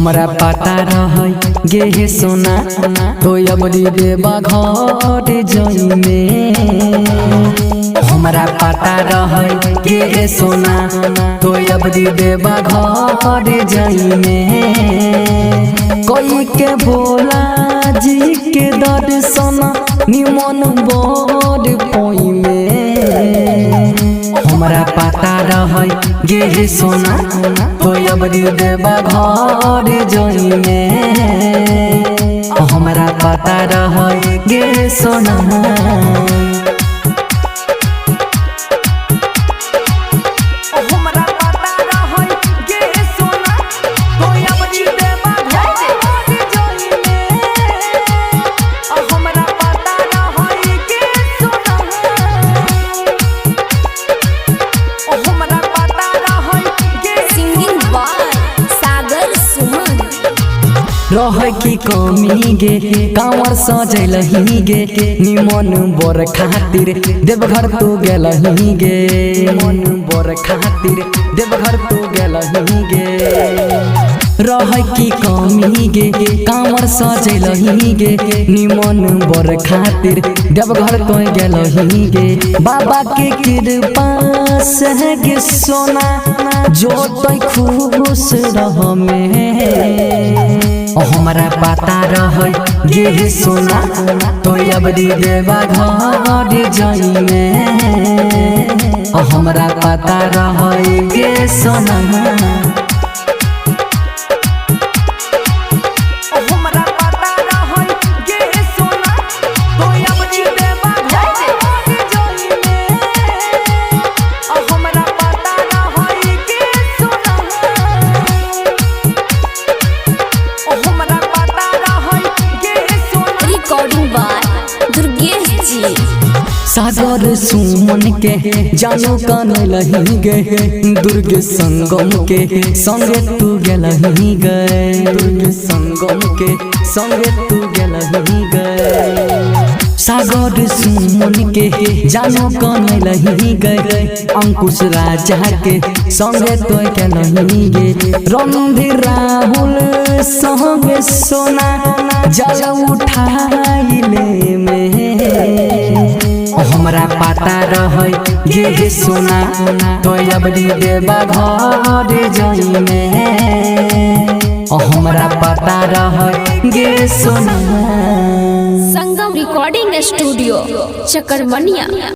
हमरा पता रहे गे हे सोना तो अबरी देबा घर जई में। हमरा पता रहे गे हे सोना तो अबरी देबा घर जई में। कोई के भोला जी के दर्शन निमन बोर पोई में। हमरा पता रहे गे हे सोना तो अबरी देबा घर जई में। हमरा पता रहे गे सोना रह की कमी गे कांवर सजलही गे निमन बोर खातिर देवघर तो गेलही गे। निमन बोर खातिर देवघर तो गेलही गे। रह की कमी गे कांवर सजलही गे निमन बोर खातिर देवघर तो गेलही गे। बाबा के कृपा से गे सोना जो तो खुश रह में। हमरा पता रहे गे सोना तो अबरी देबा घर जई में। हमरा पता रहे गे सोना सागर सुमन के जानो कान लही गे दुर्ग संगम के संगे तू गेलही गे। दुर्ग संगम के संगे तू गेलही गे। सागर सुमन के जानो कान लही गे अंकुश राजा के संगे तो गेलही गे। रणधीर राहुल संगे सोना जल उठाइले में। हमरा पता रहे गे सोना तो अबरी देबा घर जई में। हमरा पता रहे गे सोना। संगम रिकॉर्डिंग स्टूडियो चकरमनिया।